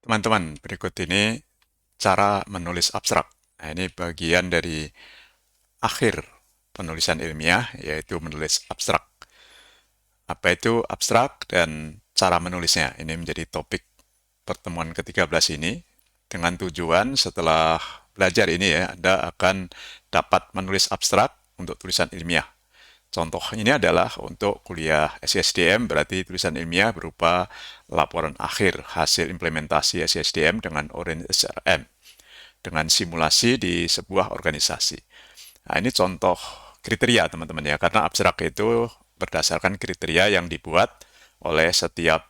Teman-teman, berikut ini cara menulis abstrak. Nah, ini bagian dari akhir penulisan ilmiah, yaitu menulis abstrak. Apa itu abstrak dan cara menulisnya? Ini menjadi topik pertemuan ke-13 ini. Dengan tujuan setelah belajar ini ya, Anda akan dapat menulis abstrak untuk tulisan ilmiah. Contoh ini adalah untuk kuliah SISDM, berarti tulisan ilmiah berupa laporan akhir hasil implementasi SISDM dengan Orange SRM, dengan simulasi di sebuah organisasi. Nah, ini contoh kriteria teman-teman ya, karena abstrak itu berdasarkan kriteria yang dibuat oleh setiap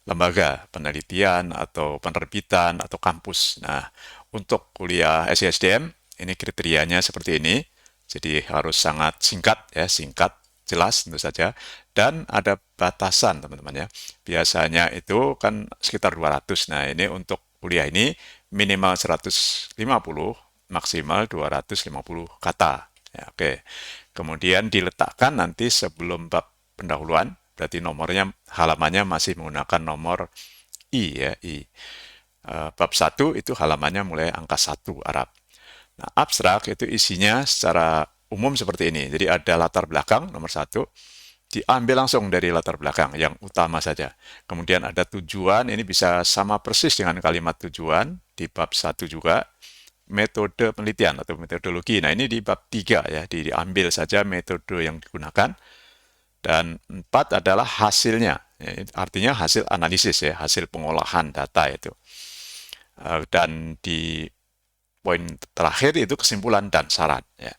lembaga penelitian atau penerbitan atau kampus. Nah, untuk kuliah SISDM ini kriterianya seperti ini. Jadi harus sangat singkat ya, singkat, jelas tentu saja, dan ada batasan teman-teman ya. Biasanya itu kan sekitar 200. Nah, ini untuk kuliah ini minimal 150, maksimal 250 kata. Ya, oke. Kemudian diletakkan nanti sebelum bab pendahuluan, berarti nomornya halamannya masih menggunakan nomor I ya, I. Bab 1 itu halamannya mulai angka 1 Arab. Nah, abstrak itu isinya secara umum seperti ini. Jadi ada latar belakang nomor 1, diambil langsung dari latar belakang yang utama saja. Kemudian ada tujuan, ini bisa sama persis dengan kalimat tujuan di bab 1 juga. Metode penelitian atau metodologi. Nah, ini di bab 3 ya, diambil saja metode yang digunakan. Dan 4 adalah hasilnya. Ya, artinya hasil analisis ya, hasil pengolahan data itu. Dan di poin terakhir itu kesimpulan dan saran ya.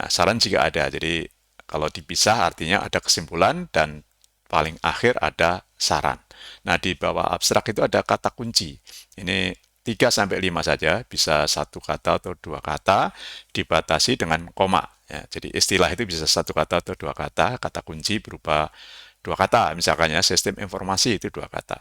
Nah, saran jika ada. Jadi kalau dipisah artinya ada kesimpulan dan paling akhir ada saran. Nah, di bawah abstrak itu ada kata kunci. Ini 3 sampai 5 saja, bisa satu kata atau dua kata, dibatasi dengan koma. Ya, jadi istilah itu bisa satu kata atau dua kata kunci berupa dua kata, misalkan ya sistem informasi itu dua kata.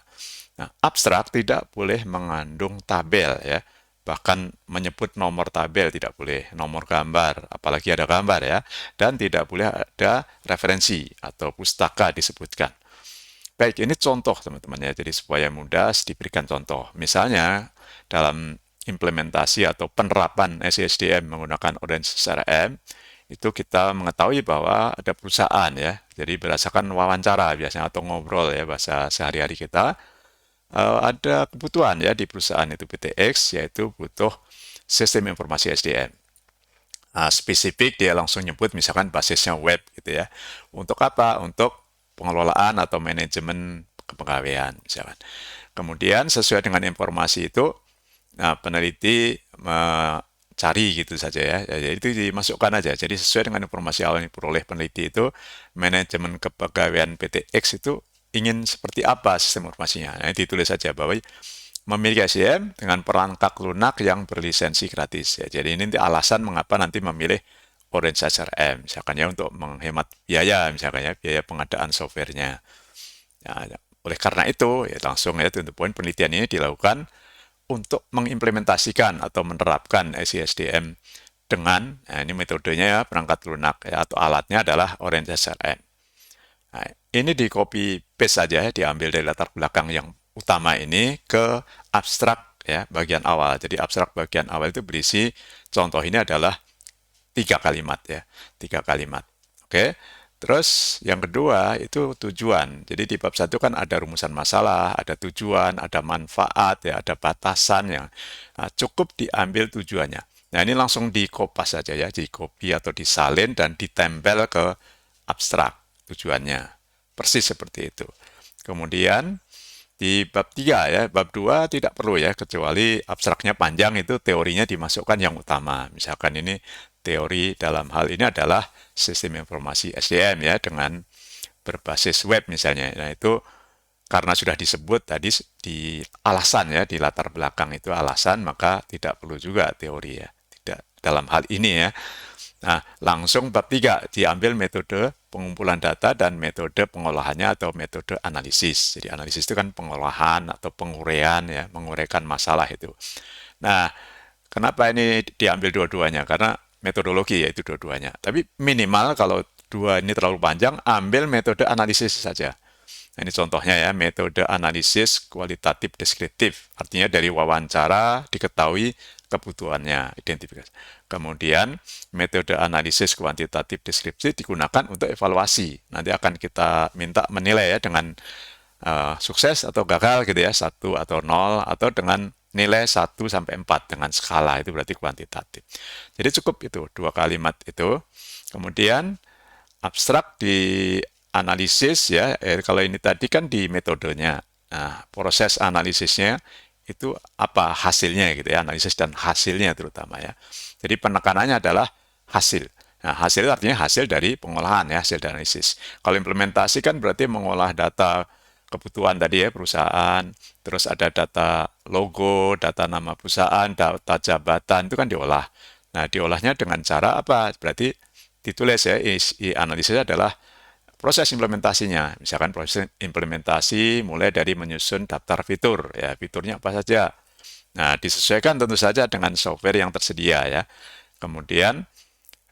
Nah, abstrak tidak boleh mengandung tabel ya, bahkan menyebut nomor tabel tidak boleh, nomor gambar, apalagi ada gambar ya, dan tidak boleh ada referensi atau pustaka disebutkan. Baik, ini contoh teman-teman ya, jadi supaya mudah diberikan contoh. Misalnya dalam implementasi atau penerapan SISDM menggunakan Orange CRM, itu kita mengetahui bahwa ada perusahaan ya, jadi berdasarkan wawancara biasanya atau ngobrol ya bahasa sehari-hari kita, ada kebutuhan ya di perusahaan itu PTX, yaitu butuh sistem informasi SDM. Spesifik dia langsung nyebut misalkan basisnya web gitu ya. Untuk apa? Untuk pengelolaan atau manajemen kepegawaian misalkan. Kemudian sesuai dengan informasi itu, nah, peneliti mencari gitu saja ya. Jadi itu dimasukkan aja. Jadi sesuai dengan informasi awal yang diperoleh peneliti itu, manajemen kepegawaian PTX itu ingin seperti apa sistem informasinya. Nah, ditulis saja bahwa memiliki SDM dengan perangkat lunak yang berlisensi gratis. Ya, jadi ini alasan mengapa nanti memilih Orange SRM, misalkan ya untuk menghemat biaya, misalkan ya biaya pengadaan softwarenya. Ya, oleh karena itu, ya langsung ya untuk poin penelitian ini dilakukan untuk mengimplementasikan atau menerapkan SISDM dengan, nah ini metodenya ya perangkat lunak ya, atau alatnya adalah Orange SRM. Nah, ini di copy paste saja ya, diambil dari latar belakang yang utama ini ke abstrak ya bagian awal. Jadi abstrak bagian awal itu berisi, contoh ini adalah 3 kalimat ya, 3 kalimat. Oke. Terus yang kedua itu tujuan. Jadi di bab 1 kan ada rumusan masalah, ada tujuan, ada manfaat ya, ada batasan yang cukup diambil tujuannya. Nah, ini langsung dikopas saja ya, di copy atau disalin dan ditempel ke abstrak tujuannya. Persis seperti itu. Kemudian di bab 3 ya, bab 2 tidak perlu ya, kecuali abstraknya panjang itu teorinya dimasukkan yang utama. Misalkan ini teori dalam hal ini adalah sistem informasi SDM ya, dengan berbasis web misalnya. Nah, itu karena sudah disebut tadi di alasan ya, di latar belakang itu alasan, maka tidak perlu juga teori ya. Tidak dalam hal ini ya. Nah, langsung bab 3 diambil metode pengumpulan data dan metode pengolahannya atau metode analisis. Jadi analisis itu kan pengolahan atau penguraian ya, menguraikan masalah itu. Nah, kenapa ini diambil dua-duanya? Karena metodologi yaitu dua-duanya. Tapi minimal kalau dua ini terlalu panjang, ambil metode analisis saja. Nah, ini contohnya ya, metode analisis kualitatif deskriptif. Artinya dari wawancara diketahui kebutuhannya, identifikasi. Kemudian metode analisis kuantitatif deskriptif digunakan untuk evaluasi. Nanti akan kita minta menilai ya dengan sukses atau gagal gitu ya, 1 atau 0, atau dengan nilai 1 sampai 4 dengan skala, itu berarti kuantitatif. Jadi cukup itu, 2 kalimat itu. Kemudian abstrak di analisis ya, kalau ini tadi kan di metodenya. Nah, proses analisisnya itu apa hasilnya gitu ya, analisis dan hasilnya terutama ya. Jadi penekanannya adalah hasil. Nah, hasil artinya hasil dari pengolahan ya, hasil dari analisis. Kalau implementasi kan berarti mengolah data kebutuhan tadi ya perusahaan, terus ada data logo, data nama perusahaan, data jabatan, itu kan diolah. Nah, diolahnya dengan cara apa? Berarti ditulis ya, analisis adalah proses implementasinya. Misalkan proses implementasi mulai dari menyusun daftar fitur, ya fiturnya apa saja. Nah, disesuaikan tentu saja dengan software yang tersedia ya. Kemudian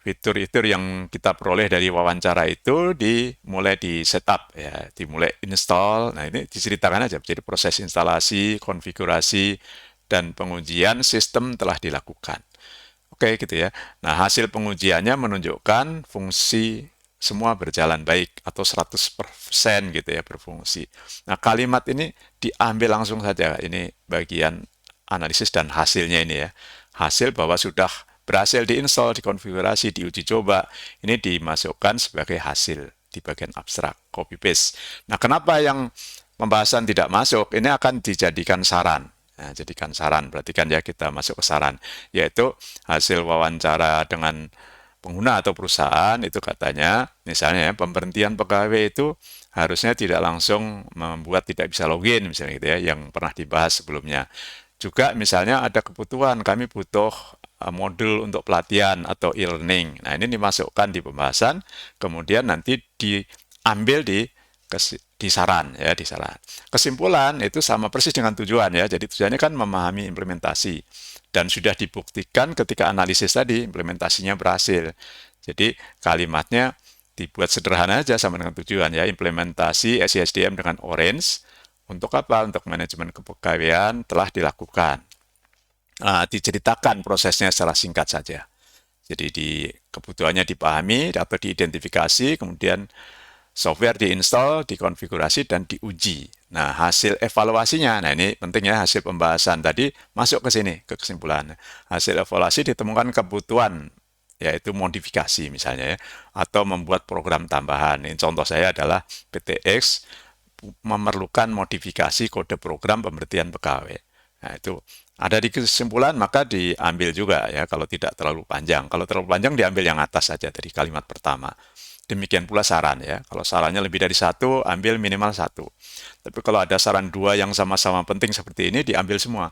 fitur-fitur yang kita peroleh dari wawancara itu dimulai di setup ya, dimulai install. Nah, ini diceritakan aja. Jadi proses instalasi, konfigurasi, dan pengujian sistem telah dilakukan. Oke, gitu ya. Nah, hasil pengujiannya menunjukkan fungsi semua berjalan baik atau 100% gitu ya berfungsi. Nah, kalimat ini diambil langsung saja. Ini bagian analisis dan hasilnya ini ya. Hasil bahwa sudah berhasil diinstal, dikonfigurasi, diuji coba, ini dimasukkan sebagai hasil di bagian abstrak, copy paste. Nah, kenapa yang pembahasan tidak masuk? Ini akan dijadikan saran. Nah, jadikan saran, berarti kan ya kita masuk ke saran, yaitu hasil wawancara dengan pengguna atau perusahaan itu katanya, misalnya ya, pemberhentian pegawai itu harusnya tidak langsung membuat tidak bisa login, misalnya gitu ya, yang pernah dibahas sebelumnya. Juga misalnya ada kebutuhan, kami butuh modul untuk pelatihan atau e-learning. Nah, ini dimasukkan di pembahasan, kemudian nanti diambil di saran ya, di saran. Kesimpulan itu sama persis dengan tujuan ya. Jadi tujuannya kan memahami implementasi dan sudah dibuktikan ketika analisis tadi implementasinya berhasil. Jadi kalimatnya dibuat sederhana aja sama dengan tujuan ya. Implementasi SISDM dengan Orange untuk apa? Untuk manajemen kepegawaian telah dilakukan. Diceritakan prosesnya secara singkat saja. Jadi kebutuhannya dipahami atau diidentifikasi, kemudian software diinstal, dikonfigurasi, dan diuji. Nah, hasil evaluasinya, nah ini pentingnya hasil pembahasan tadi masuk ke sini, ke kesimpulan. Hasil evaluasi ditemukan kebutuhan, yaitu modifikasi misalnya ya, atau membuat program tambahan. Ini contoh saya adalah PTX memerlukan modifikasi kode program pemberhentian pegawai. Nah, itu ada di kesimpulan, maka diambil juga ya, kalau tidak terlalu panjang. Kalau terlalu panjang, diambil yang atas saja dari kalimat pertama. Demikian pula saran ya. Kalau sarannya lebih dari 1, ambil minimal 1. Tapi kalau ada saran 2 yang sama-sama penting seperti ini, diambil semua.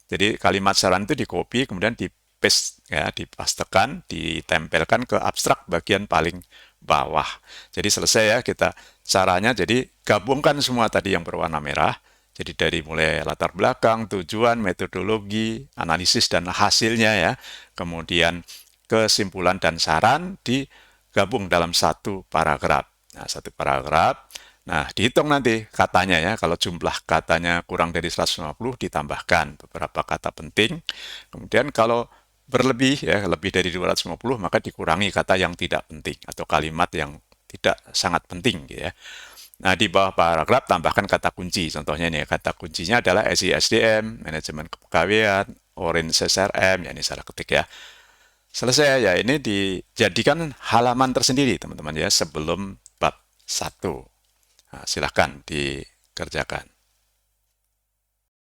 Jadi kalimat saran itu di-copy, kemudian di-paste ya, dipastekan, ditempelkan ke abstrak bagian paling bawah. Jadi selesai ya kita caranya. Jadi gabungkan semua tadi yang berwarna merah. Jadi dari mulai latar belakang, tujuan, metodologi, analisis dan hasilnya ya. Kemudian kesimpulan dan saran digabung dalam satu paragraf. Nah, satu paragraf. Nah, dihitung nanti katanya ya. Kalau jumlah katanya kurang dari 150 ditambahkan beberapa kata penting. Kemudian kalau berlebih ya, lebih dari 250 maka dikurangi kata yang tidak penting atau kalimat yang tidak sangat penting gitu ya. Nah, di bawah paragraf tambahkan kata kunci. Contohnya nih, kata kuncinya adalah SISDM, manajemen kepegawaian, Orange SRM, ya ini salah ketik ya. Selesai ya, ini dijadikan halaman tersendiri teman-teman ya sebelum bab 1. Nah, silahkan dikerjakan.